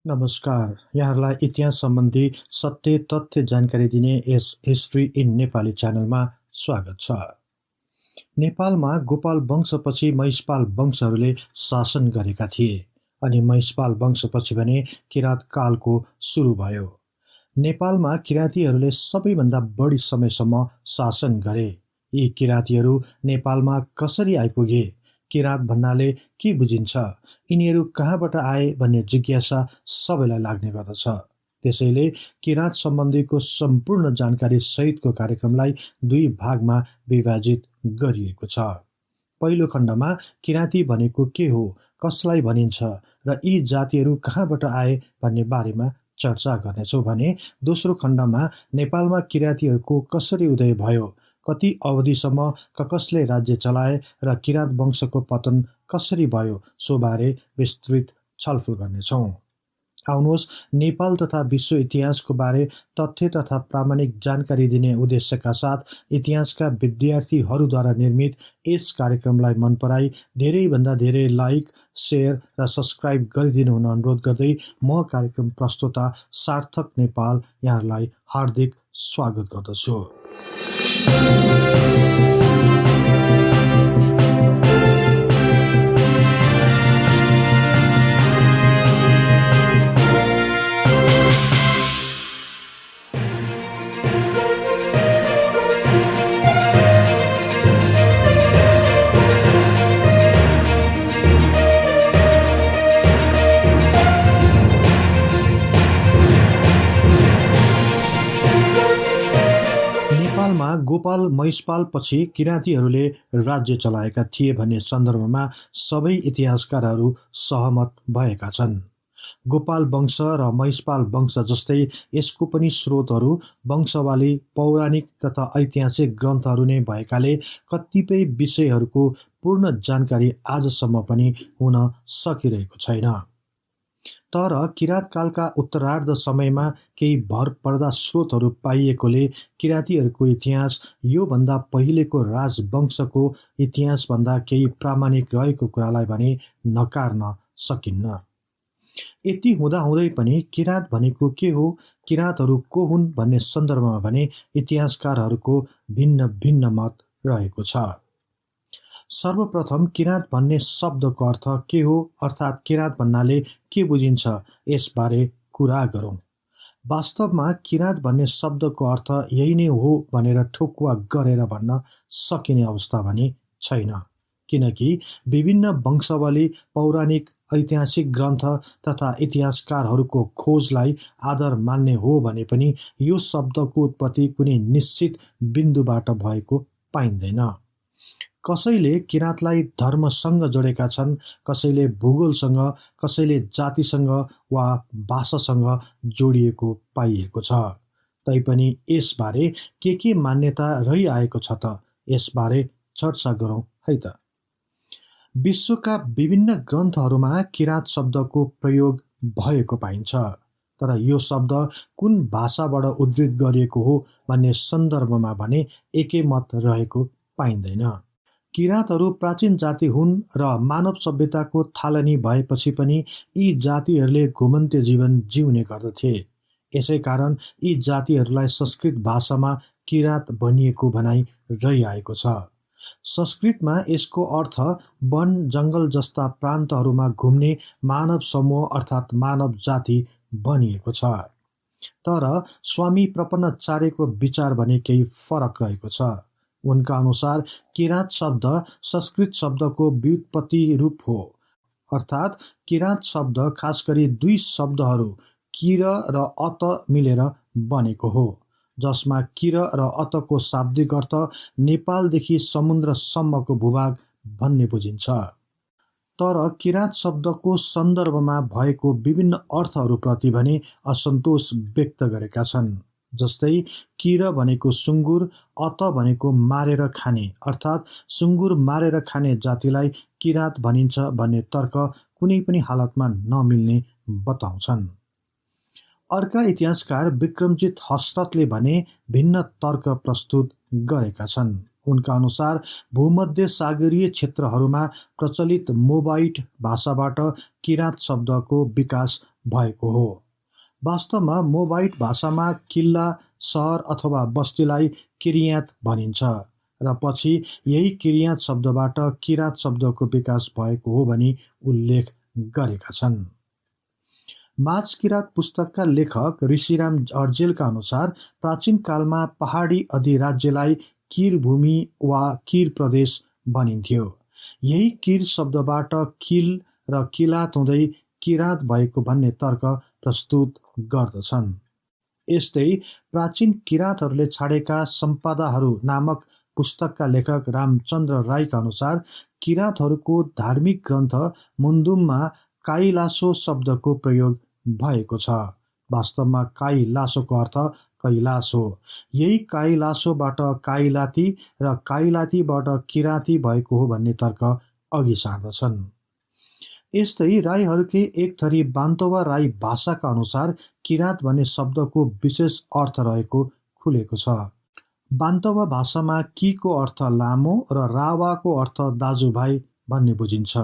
नमस्कार। यहाँहरूलाई इतिहास सम्बन्धी सत्य तथ्य जानकारी दिने यस हिस्ट्री इन नेपाली च्यानलमा स्वागत छ। नेपालमा गोपाल वंशपछि महिषपाल वंशहरूले शासन गरेका थिए अनि महिषपाल वंशपछि भने किराँत कालको सुरु भयो। नेपालमा किराँतीहरूले सबैभन्दा बढी समयसम्म शासन गरे। यी किराँतीहरू नेपालमा कसरी आइपुगे, किराँत भन्नाले के बुझिन्छ, यिनीहरू कहाँबाट आए भन्ने जिज्ञासा सबैलाई लाग्ने गर्दछ। त्यसैले किराँत सम्बन्धीको सम्पूर्ण जानकारी सहितको कार्यक्रमलाई दुई भागमा विभाजित गरिएको छ। पहिलो खण्डमा किराँती भनेको के हो, कसलाई भनिन्छ र यी जातिहरू कहाँबाट आए भन्ने बारेमा चर्चा गर्नेछौँ भने दोस्रो खण्डमा नेपालमा किराँतीहरूको कसरी उदय भयो, कति अवधिसम्म कसले राज्य चलाए र किराँत वंशको पतन कसरी भयो सो बारे विस्तृत छलफल गर्नेछौँ। आउनुहोस्, नेपाल तथा विश्व इतिहासको बारे तथ्य तथा प्रामाणिक जानकारी दिने उद्देश्यका साथ इतिहासका विद्यार्थीहरूद्वारा निर्मित यस कार्यक्रमलाई मन पराई धेरैभन्दा धेरै लाइक, सेयर र सब्सक्राइब गरिदिनु हुन अनुरोध गर्दै म कार्यक्रम प्रस्तोता सार्थक नेपाल यहाँहरूलाई हार्दिक स्वागत गर्दछु। नेपालमा गोपाल महिषपाल पछि किराँतीहरूले राज्य चलाएका थिए भन्ने सन्दर्भमा सबै इतिहासकारहरू सहमत भएका छन्। गोपाल वंश र महिषपाल वंश जस्तै यसको पनि स्रोतहरू वंशवाली, पौराणिक तथा ऐतिहासिक ग्रन्थहरू नै भएकाले कतिपय विषयहरूको पूर्ण जानकारी आजसम्म पनि हुन सकिरहेको छैन। तर किराँत कालका उत्तरार्ध समयमा केही भर पर्दा स्रोतहरू पाइएकोले किराँतीहरूको इतिहास योभन्दा पहिलेको राजवंशको इतिहासभन्दा केही प्रामाणिक रहेको कुरालाई भने नकार्न सकिन्न। यति हुँदाहुँदै पनि किराँत भनेको के हो, किराँतहरू को हुन् भन्ने सन्दर्भमा भने इतिहासकारहरूको भिन्न भिन्न मत रहेको छ। सर्वप्रथम किराँत भन्ने शब्दको अर्थ के हो, अर्थात् किराँत भन्नाले के बुझिन्छ, यसबारे कुरा गरौँ। वास्तवमा किराँत भन्ने शब्दको अर्थ यही नै हो भनेर ठोकुवा गरेर भन्न सकिने अवस्था भने छैन, किनकि विभिन्न वंशावली, पौराणिक, ऐतिहासिक ग्रन्थ तथा इतिहासकारहरूको खोजलाई आधार मान्ने हो भने पनि यो शब्दको उत्पत्ति कुनै निश्चित बिन्दुबाट भएको पाइँदैन। कसैले किराँतलाई धर्मसँग जोडेका छन्, कसैले भूगोलसँग, कसैले जातिसँग वा भाषासँग जोडिएको पाइएको छ। तैपनि यसबारे के मान्यता रहिआएको छ त, यसबारे चर्चा गरौँ है त। विश्वका विभिन्न ग्रन्थहरूमा किराँत शब्दको प्रयोग भएको पाइन्छ, तर यो शब्द कुन भाषाबाट उद्धृत गरिएको हो भन्ने सन्दर्भमा भने एकै मत रहेको पाइँदैन। किराँतहरू प्राचीन जाति हुन् र मानव सभ्यताको थालनी भएपछि पनि यी जातिहरूले घुमन्ते जीवन जिउने गर्दथे। यसै कारण यी जातिहरूलाई संस्कृत भाषामा किराँत भनिएको भनाइ रहिआएको छ। संस्कृतमा यसको अर्थ वन, जङ्गल जस्ता प्रान्तहरूमा घुम्ने मानव समूह अर्थात् मानव जाति भनिएको छ। तर स्वामी प्रपन्नाचार्यको विचार भने केही फरक रहेको छ। उनका अनुसार किराँत शब्द संस्कृत शब्दको व्युत्पत्ति रूप हो, अर्थात् किराँत शब्द खास गरी दुई शब्दहरू किर र अत मिलेर बनेको हो, जसमा किर र अतको शाब्दिक अर्थ नेपालदेखि समुद्रसम्मको भूभाग भन्ने बुझिन्छ। तर किराँत शब्दको सन्दर्भमा भएको विभिन्न अर्थहरूप्रति भने असन्तोष व्यक्त गरेका छन्। जस्तै किर भनेको सुँगुर, अत भनेको मारेर खाने अर्थात् सुँगुर मारेर खाने जातिलाई किराँत भनिन्छ भन्ने तर्क कुनै पनि हालतमा नमिल्ने बताउँछन्। अर्का इतिहासकार विक्रमजित हसरथले भने भिन्न तर्क प्रस्तुत गरेका छन्। उनका अनुसार भूमध्य सागरीय क्षेत्रहरूमा प्रचलित मोबाइट भाषाबाट किराँत शब्दको विकास भएको हो। वास्तवमा मोबाइट भाषामा किल्ला, सहर अथवा बस्तीलाई किरियात भनिन्छ र पछि यही किरियात शब्दबाट किराँत शब्दको विकास भएको हो भनी उल्लेख गरेका छन्। माझ किराँत पुस्तकका लेखक ऋषिराम अर्जेलका अनुसार प्राचीन कालमा पहाडी अधिराज्यलाई किर भूमि वा किर प्रदेश भनिन्थ्यो। यही किर शब्दबाट किल र किलात हुँदै किराँत भएको भन्ने तर्क प्रस्तुत गर्दछन्। यस्तै प्राचीन किराँतहरूले छाडेका सम्पदाहरू नामक पुस्तकका लेखक रामचन्द्र राईका अनुसार किराँतहरूको धार्मिक ग्रन्थ मुन्दुममा काइलासो शब्दको प्रयोग भएको छ। वास्तवमा काइलासोको अर्थ कैलाश हो। यही काइलासोबाट काइलाती र काइलातीबाट किराँती भएको हो भन्ने तर्क अघि सार्दछन्। यस्तै राईहरूकै एक थरी बान्तवा राई भाषाका अनुसार किराँत भन्ने शब्दको विशेष अर्थ रहेको खुलेको छ। बान्तवा भाषामा कीको अर्थ लामो र रावाको अर्थ दाजुभाइ भन्ने बुझिन्छ।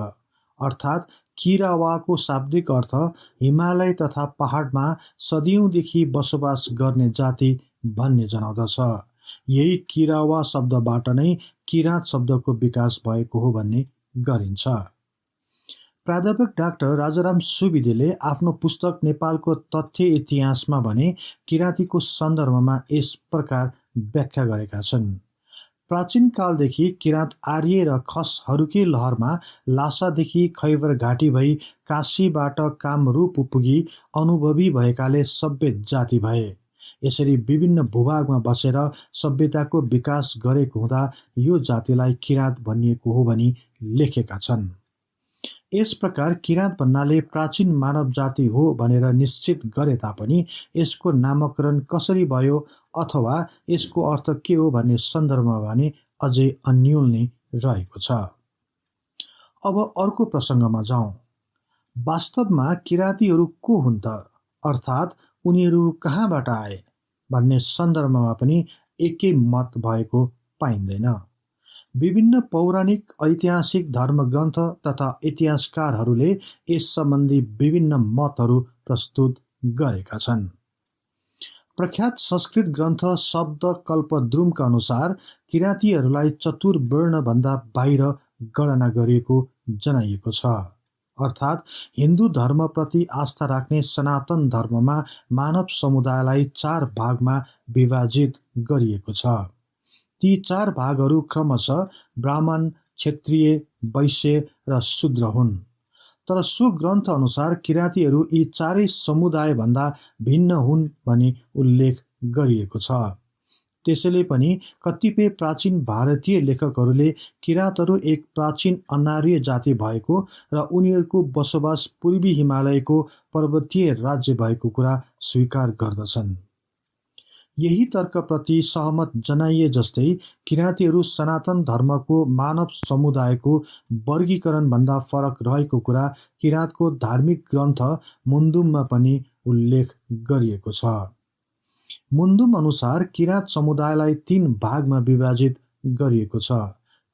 अर्थात् किरावाको शाब्दिक अर्थ हिमालय तथा पहाडमा सदियौंदेखि बसोबास गर्ने जाति भन्ने जनाउँदछ। यही किरावा शब्दबाट नै किराँत शब्दको विकास भएको हो भन्ने गरिन्छ। प्राध्यापक डाक्टर राजाराम सुवेदीले आफ्नो पुस्तक नेपालको तथ्य इतिहासमा भने किराँतीको सन्दर्भमा यस प्रकार व्याख्या गरेका छन्। प्राचीन कालदेखि किराँत आर्य र खसहरूकै लहरमा लासादेखि खैबर घाटी भई काशीबाट कामरूप पुगी अनुभवी भएकाले सभ्य जाति भए। यसरी विभिन्न भूभागमा बसेर सभ्यताको विकास गरेको हुँदा यो जातिलाई किराँत भनिएको हो भनी लेखेका छन्। यस प्रकार किराँत भन्नाले प्राचीन मानव जाति हो भनेर निश्चित गरे तापनि यसको नामकरण कसरी भयो अथवा यसको अर्थ के हो भन्ने सन्दर्भमा भने अझै अन्योल नै रहेको छ। अब अर्को प्रसङ्गमा जाउँ। वास्तवमा किराँतीहरू को हुन् त, अर्थात् उनीहरू कहाँबाट आए भन्ने सन्दर्भमा पनि एकै मत भएको पाइँदैन। विभिन्न पौराणिक, ऐतिहासिक धर्मग्रन्थ तथा इतिहासकारहरूले यस सम्बन्धी विभिन्न मतहरू प्रस्तुत गरेका छन्। प्रख्यात संस्कृत ग्रन्थ शब्द कल्पद्रुमका अनुसार किराँतीहरूलाई चतुर्वर्ण बाहिर गणना गरिएको जनाइएको छ। अर्थात् हिन्दू धर्मप्रति आस्था राख्ने सनातन धर्ममा मानव समुदायलाई 4 भागमा विभाजित गरिएको छ। ती 4 भागहरू क्रमशः ब्राह्मण, क्षत्रिय, वैश्य र शूद्र हुन्। तर सो ग्रन्थ अनुसार किराँतीहरू यी 4 समुदायभन्दा भिन्न हुन् भनी उल्लेख गरिएको छ। त्यसैले पनि कतिपय प्राचीन भारतीय लेखकहरूले किराँतहरू एक प्राचीन अनार्य जाति भएको र उनीहरूको बसोबास पूर्वी हिमालयको पर्वतीय राज्य भएको कुरा स्वीकार गर्दछन्। यही तर्कप्रति सहमत जनाइए जस्तै किराँतीहरू सनातन धर्मको मानव समुदायको वर्गीकरणभन्दा फरक रहेको कुरा किराँतको धार्मिक ग्रन्थ मुन्दुममा पनि उल्लेख गरिएको छ। मुन्दुम अनुसार किराँत समुदायलाई 3 भागमा विभाजित गरिएको छ।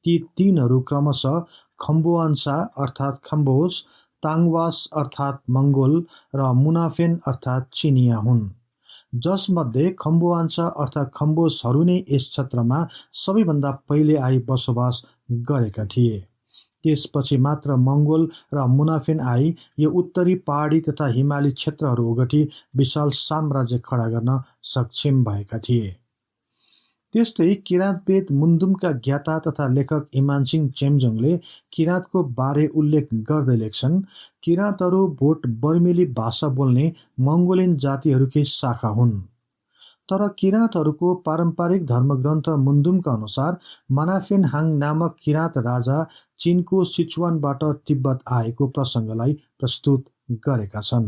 ती 3हरू क्रमशः खम्बुआन्सा अर्थात् खम्बोज, ताङवास अर्थात् मङ्गोल र मुनाफेन अर्थात् चिनिया हुन्। जसमध्ये खम्बुआन्सा अर्थात् खम्बोजहरू नै यस क्षेत्रमा सबैभन्दा पहिले आई बसोबास गरेका थिए। त्यसपछि मात्र मङ्गोल र मुनाफेन आई यो उत्तरी पहाडी तथा हिमाली क्षेत्रहरू ओगटी विशाल साम्राज्य खडा गर्न सक्षम भएका थिए। त्यस्तै किराँतवेद मुन्दुमका ज्ञाता तथा लेखक इमानसिंह चेम्जोङले किराँतको बारे उल्लेख गर्दै लेख्छन्, किराँतहरू भोट बर्मेली भाषा बोल्ने मङ्गोलियन जातिहरूकै शाखा हुन्। तर किराँतहरूको पारम्परिक धर्मग्रन्थ मुन्दुमका अनुसार मनाफेनहाङ नामक किराँत राजा चीनको सिचुवानबाट तिब्बत आएको प्रसङ्गलाई प्रस्तुत गरेका छन्,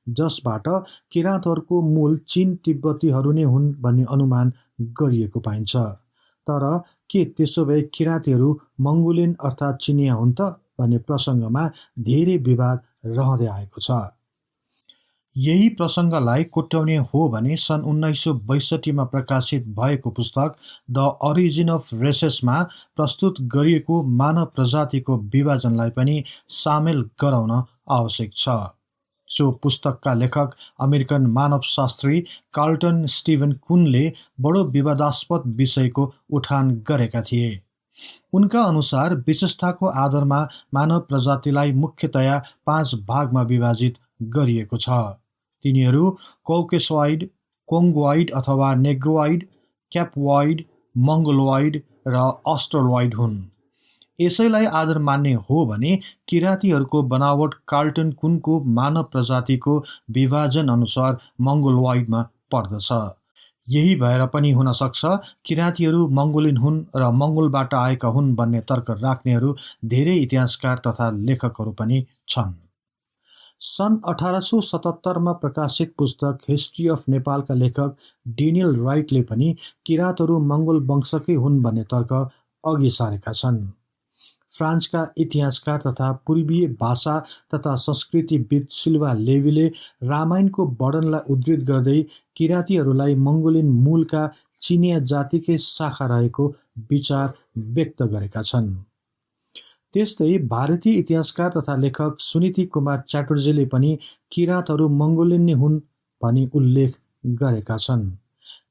जसबाट किराँतहरूको मूल चीन तिब्बतीहरू नै हुन् भन्ने अनुमान गरिएको पाइन्छ। तर के त्यसो भए किराँतीहरू मङ्गोलियन अर्थात् चिनिया हुन् त भन्ने प्रसङ्गमा धेरै विवाद रहँदै आएको छ। यही प्रसङ्गलाई कोट्याउने हो भने सन् 1962मा प्रकाशित भएको पुस्तक द ओरिजिन अफ रेसेसमा प्रस्तुत गरिएको मानव प्रजातिको विभाजनलाई पनि सामेल गराउन आवश्यक छ। सो पुस्तकका लेखक अमेरिकन मानवशास्त्री कार्लटन स्टिभन कुनले बडो विवादास्पद विषयको उठान गरेका थिए। उनका अनुसार विशेषताको आधारमा मानव प्रजातिलाई मुख्यतया 5 भागमा विभाजित गरिएको छ। तिनीहरू कौकेसोइड, कोङ्गोइड अथवा नेग्रोइड, क्यापवाइड, मङ्गोलोइड र अस्ट्रलोइड हुन्। यसैलाई आधार मान्ने हो भने किराँतीहरूको बनावट कार्लटन कुनको मानव प्रजातिको विभाजन अनुसार मङ्गोलोइडमा पर्दछ। यही भएर पनि हुन सक्छ किराँतीहरू मङ्गोलियन हुन् र मङ्गोलबाट आएका हुन् भन्ने तर्क राख्नेहरू धेरै इतिहासकार तथा लेखकहरू पनि छन्। सन् 1877मा प्रकाशित पुस्तक हिस्ट्री अफ नेपालका लेखक डेनियल राइटले पनि किराँतहरू मङ्गोल वंशकै हुन् भन्ने तर्क अघि सारेका छन्। फ्रान्सका इतिहासकार तथा पूर्वीय भाषा तथा संस्कृतिविद सिल्वा लेवीले रामायणको वर्णनलाई उद्धृत गर्दै किराँतीहरूलाई मङ्गोलियन मूलका चिनिया जातिकै शाखा रहेको विचार व्यक्त गरेका छन्। त्यस्तै भारतीय इतिहासकार तथा लेखक सुनीति कुमार च्याटर्जीले पनि किराँतहरू मङ्गोलियन नै हुन् भनी उल्लेख गरेका छन्।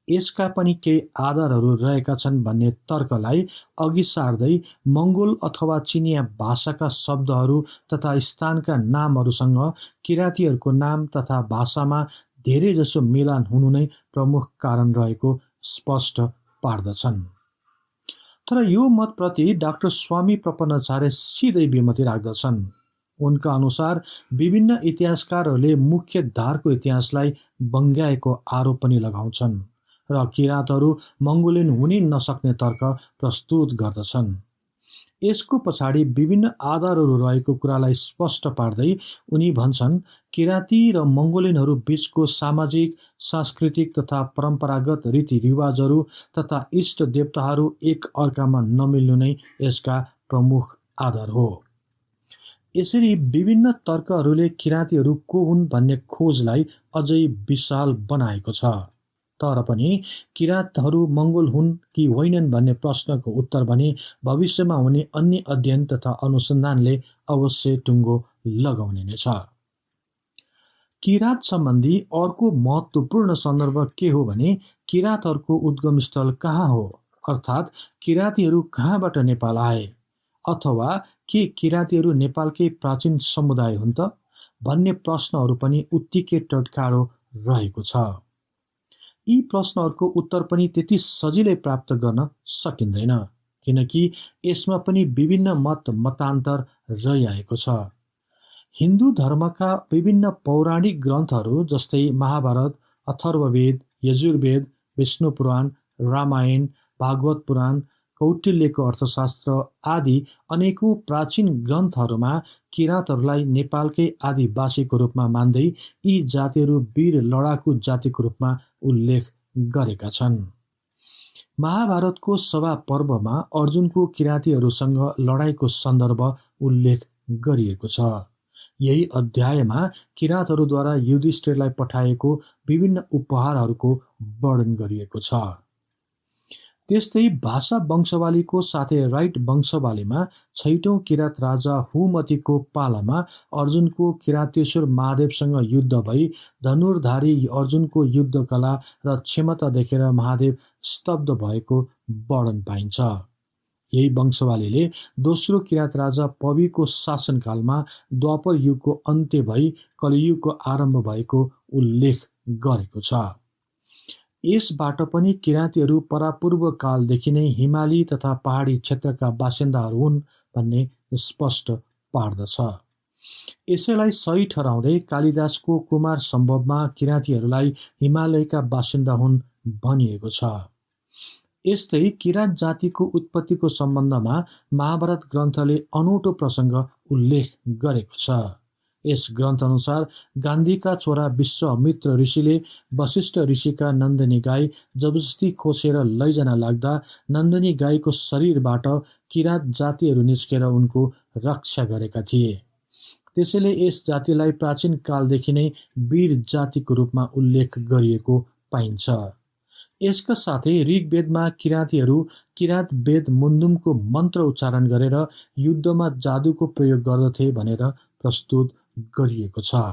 यसका पनि केही आधारहरू रहेका छन् भन्ने तर्कलाई अघि सार्दै मङ्गोल अथवा चिनिया भाषाका शब्दहरू तथा स्थानका नामहरूसँग किराँतीहरूको नाम तथा भाषामा धेरैजसो मिलान हुनु नै प्रमुख कारण रहेको स्पष्ट पार्दछन्। तर यो मतप्रति डाक्टर स्वामी प्रपन्नचार्य सिधै विमति राख्दछन्। उनका अनुसार विभिन्न इतिहासकारहरूले मुख्य धारको इतिहासलाई बङ्ग्याएको आरोप पनि लगाउँछन् र किराँतहरू मङ्गोलियन हुनै नसक्ने तर्क प्रस्तुत गर्दछन्। यसको पछाडि विभिन्न आधारहरू रहेको कुरालाई स्पष्ट पार्दै उनी भन्छन् किराँती र मङ्गोलियनहरू बीचको सामाजिक, सांस्कृतिक तथा परम्परागत रीतिरिवाजहरू तथा इष्ट देवताहरू एक अर्कामा नमिल्नु नै यसका प्रमुख आधार हो। यसरी विभिन्न तर्कहरूले किराँतीहरू को हुन् भन्ने खोजलाई अझै विशाल बनाएको छ। तर पनि किराँतहरू मङ्गोल हुन् कि होइनन् भन्ने प्रश्नको उत्तर भने भविष्यमा हुने अन्य अध्ययन तथा अनुसन्धानले अवश्य टुङ्गो लगाउने नै छ। किराँत सम्बन्धी अर्को महत्त्वपूर्ण सन्दर्भ के हो भने किराँतहरूको उद्गम स्थल कहाँ हो, अर्थात् किराँतीहरू कहाँबाट नेपाल आए, अथवा के किराँतीहरू नेपालकै प्राचीन समुदाय हुन् त भन्ने प्रश्नहरू पनि उत्तिकै टटकारो रहेको छ। यी प्रश्नहरूको उत्तर पनि त्यति सजिलै प्राप्त गर्न सकिँदैन, किनकि यसमा पनि विभिन्न मतान्तर रहिआएको छ। हिन्दू धर्मका विभिन्न पौराणिक ग्रन्थहरू जस्तै महाभारत, अथर्ववेद, यजुर्वेद, विष्णु पुराण, रामायण, भागवत पुराण, कौटिल्यको अर्थशास्त्र आदि अनेकौं प्राचीन ग्रन्थहरूमा किराँतहरूलाई नेपालकै आदिवासीको रूपमा मान्दै यी जातिहरू वीर लडाकु जातिको रूपमा उल्लेख गरेका छन्। महाभारतको सभा पर्वमा अर्जुनको किराँतीहरूसँग लडाईँको सन्दर्भ उल्लेख गरिएको छ। यही अध्यायमा किराँतहरूद्वारा युधिष्ठिरलाई पठाएको विभिन्न उपहारहरूको वर्णन गरिएको छ। त्यस्तै भाषा वंशावलीको साथै राइट वंशावलीमा 6औं किराँत राजा हुमतीको पालामा अर्जुनको किराँतेश्वर महादेवसँग युद्ध भई धनुर्धारी अर्जुनको युद्धकला र क्षमता देखेर महादेव स्तब्ध भएको वर्णन पाइन्छ। यही वंशावलीले दोस्रो किराँत राजा पविको शासनकालमा द्वापर युगको अन्त्य भई कलियुगको आरम्भ भएको उल्लेख गरेको छ। यसबाट पनि किराँतीहरू परापूर्व कालदेखि नै हिमाली तथा पहाडी क्षेत्रका बासिन्दाहरू हुन् भन्ने स्पष्ट पार्दछ। यसैलाई सही ठहराउँदै कालिदासको कुमार सम्भवमा किराँतीहरूलाई हिमालयका बासिन्दा हुन् भनिएको छ। यस्तै किराँत जातिको उत्पत्तिको सम्बन्धमा महाभारत ग्रन्थले अनौठो प्रसङ्ग उल्लेख गरेको छ। यस ग्रन्थ अनुसार गान्धीका छोरा विश्वामित्र ऋषिले वशिष्ठ ऋषिका नन्दनी गाई जबरजस्ती खोसेर लैजान लाग्दा नन्दनी गाईको शरीरबाट किराँत जातिहरू निस्केर उनको रक्षा गरेका थिए। त्यसैले यस जातिलाई प्राचीन कालदेखि नै वीर जातिको रूपमा उल्लेख गरिएको पाइन्छ। यसका साथै ऋग्वेदमा किराँतीहरू किराँत वेद मुन्दुमको मन्त्र उच्चारण गरेर युद्धमा जादुको प्रयोग गर्दथे भनेर प्रस्तुत गरिएको छ।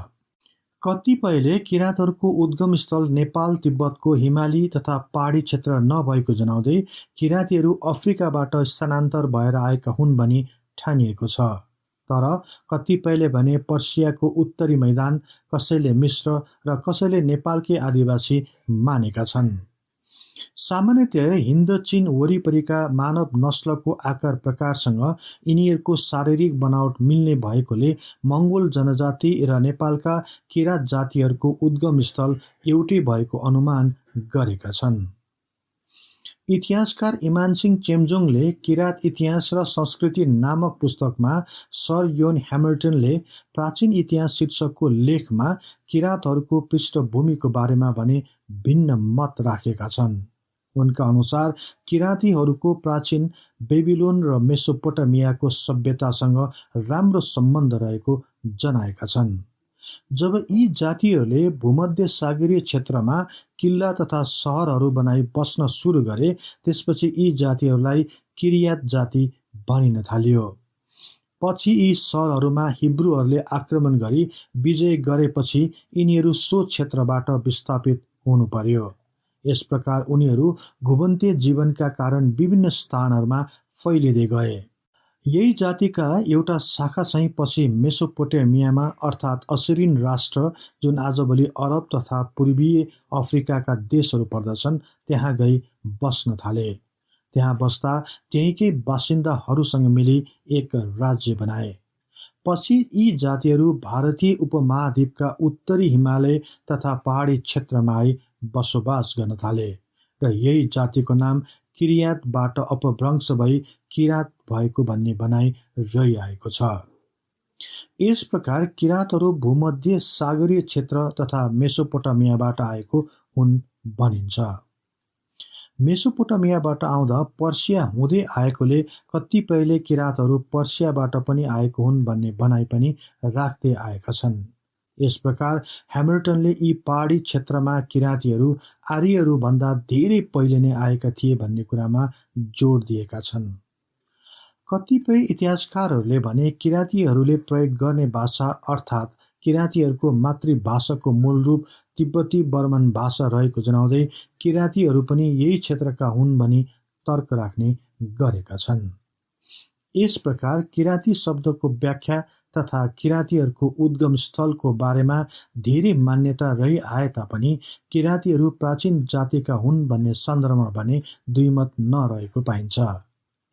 कतिपयले किराँतहरूको उद्गम स्थल नेपाल तिब्बतको हिमाली तथा पहाडी क्षेत्र नभएको जनाउँदै किराँतीहरू अफ्रिकाबाट स्थानान्तर भएर आएका हुन् भनी ठानिएको छ। तर कतिपयले भने पर्सियाको उत्तरी मैदान, कसैले मिश्र र कसैले नेपालकै आदिवासी मानेका छन्। सामान्यतया हिन्द चीन वरिपरिका मानव नस्लको आकार प्रकारसँग यिनीहरूको शारीरिक बनावट मिल्ने भएकोले मङ्गोल जनजाति र नेपालका किराँत जातिहरूको उद्गम स्थल एउटै भएको अनुमान गरेका छन्। इतिहासकार इमानसिंह चेम्जोङले किराँत इतिहास र संस्कृति नामक पुस्तकमा सर योन ह्यामिल्टनले प्राचीन इतिहास शीर्षकको लेखमा किराँतहरूको पृष्ठभूमिको बारेमा भने भिन्न मत राखेका छन्। उनका अनुसार किराँतीहरूको प्राचीन बेबिलोन र मेसोपोटामियाको सभ्यतासँग राम्रो सम्बन्ध रहेको जनाएका छन्। जब यी जातिहरूले भूमध्य सागरीय क्षेत्रमा किल्ला तथा सहरहरू बनाई बस्न सुरु गरे, त्यसपछि यी जातिहरूलाई किरियात जाति भनिन थालियो। पछि यी सहरहरूमा हिब्रूहरूले आक्रमण गरी विजय गरेपछि यिनीहरू सो क्षेत्रबाट विस्थापित हुनु पर्यो। यस प्रकार उनीहरू घुमन्ते जीवनका कारण विभिन्न स्थानहरूमा फैलिँदै गए। यही जातिका एउटा शाखा चाहिँ पछि मेसोपोटामियामा अर्थात् असिरियन राष्ट्र, जुन आजभोलि अरब तथा पूर्वीय अफ्रिकाका देशहरू पर्दछन्, त्यहाँ गई बस्न थाले। त्यहाँ बस्दा त्यहीँकै बासिन्दाहरूसँग मिली एक राज्य बनाए। पछि यी जातिहरू भारतीय उपमहाद्वीपका उत्तरी हिमालय तथा पहाडी क्षेत्रमा आई बसोबास गर्न थाले र यही जातिको नाम किरियातबाट अपभ्रंश भई किराँत भएको भन्ने भनाइ रहिआएको छ। यस प्रकार किराँतहरू भूमध्य सागरीय क्षेत्र तथा मेसोपोटामियाबाट आएको हुन् भनिन्छ। मेसोपोटामियाबाट आउँदा पर्सिया हुँदै आएकोले कतिपयले किराँतहरू पर्सियाबाट पनि आएको हुन् भन्ने भनाइ पनि राख्दै आएका छन्। यस प्रकार ह्यामिल्टनले यी पहाडी क्षेत्रमा किराँतीहरू आर्यहरूभन्दा धेरै पहिले नै आएका थिए भन्ने कुरामा जोड दिएका छन्। कतिपय इतिहासकारहरूले भने किराँतीहरूले प्रयोग गर्ने भाषा अर्थात् किराँतीहरूको मातृभाषाको मूल रूप तिब्बती बर्मन भाषा रहेको जनाउँदै किराँतीहरू पनि यही क्षेत्रका हुन् भनी तर्क राख्ने गरेका छन्। यस प्रकार किराँती शब्दको व्याख्या तथा किराँतीहरूको उद्गम स्थलको बारेमा धेरै मान्यता रहि आए तापनि किराँतीहरू प्राचीन जातिका हुन् भन्ने सन्दर्भमा भने दुई मत नरहेको पाइन्छ।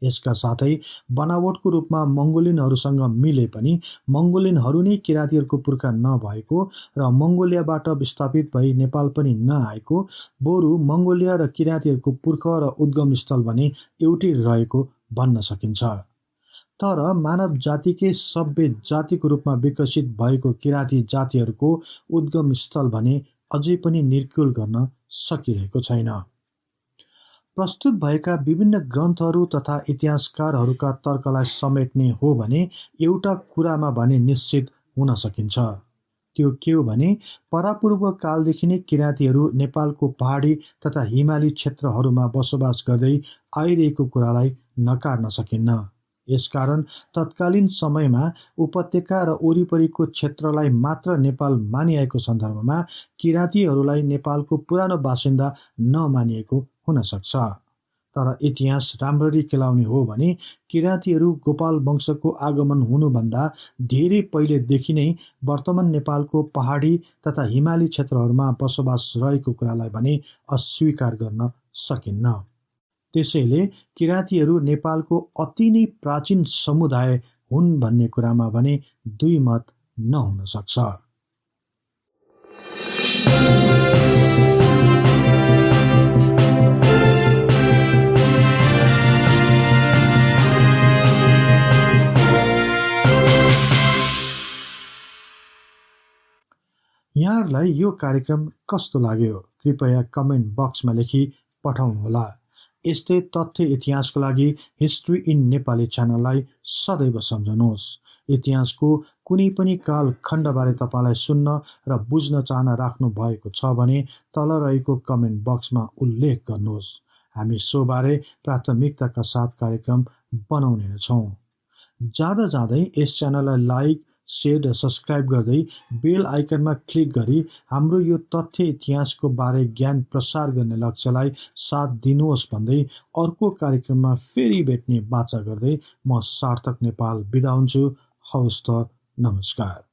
यसका साथै बनावटको रूपमा मङ्गोलियनहरूसँग मिले पनि मङ्गोलियनहरू नै किराँतीहरूको पुर्खा नभएको र मङ्गोलियाबाट विस्थापित भई नेपाल पनि नआएको, बरु मङ्गोलिया र किराँतीहरूको पुर्खा र उद्गम स्थल भने एउटै रहेको भन्न सकिन्छ। तर मानव जातिकै सभ्य जातिको रूपमा विकसित भएको किराँती जातिहरूको उद्गम स्थल भने अझै पनि निर्कुल गर्न सकिरहेको छैन। प्रस्तुत भएका विभिन्न ग्रन्थहरू तथा इतिहासकारहरूका तर्कलाई समेट्ने हो भने एउटा कुरामा भने निश्चित हुन सकिन्छ। त्यो के हो भने परापूर्व कालदेखि नै किराँतीहरू नेपालको पहाडी तथा हिमाली क्षेत्रहरूमा बसोबास गर्दै आइरहेको कुरालाई नकार्न सकिन्न। यसकारण तत्कालीन समयमा उपत्यका र वरिपरिको क्षेत्रलाई मात्र नेपाल मानिएको सन्दर्भमा किराँतीहरूलाई नेपालको पुरानो बासिन्दा नमानिएको हुन सक्छ। तर इतिहास राम्ररी केलाउने हो भने किराँतीहरू गोपाल वंशको आगमन हुनुभन्दा धेरै पहिलेदेखि नै वर्तमान नेपालको पहाडी तथा हिमाली क्षेत्रहरूमा बसोबास रहेको कुरालाई भने अस्वीकार गर्न सकिन्न। त्यसैले किराँतीहरू नेपालको अति नै प्राचीन समुदाय हुन् भन्ने कुरामा भने दुई मत नहुन सक्छ। यहाँहरूलाई यो कार्यक्रम कस्तो लाग्यो कृपया कमेन्ट बक्समा लेखी पठाउनुहोला। यस्तै तथ्य इतिहासको लागि हिस्ट्री इन नेपाली च्यानललाई सदैव सम्झनुहोस्। इतिहासको कुनै पनि कालखण्डबारे तपाईँलाई सुन्न र बुझ्न चाहना राख्नु भएको छ भने तल रहेको कमेन्ट बक्समा उल्लेख गर्नुहोस्। हामी सोबारे प्राथमिकताका साथ कार्यक्रम बनाउने नै छौँ। जाँदा जाँदै यस च्यानललाई लाइक, सेयर र सब्सक्राइब गर्दै बेल आइकनमा क्लिक गरी हाम्रो यो तथ्य इतिहासको बारे ज्ञान प्रसार गर्ने लक्ष्यलाई साथ दिनुहोस् भन्दै अर्को कार्यक्रममा फेरि भेट्ने बाचा गर्दै म सार्थक नेपाल बिदा हुन्छु। हवस् त, नमस्कार।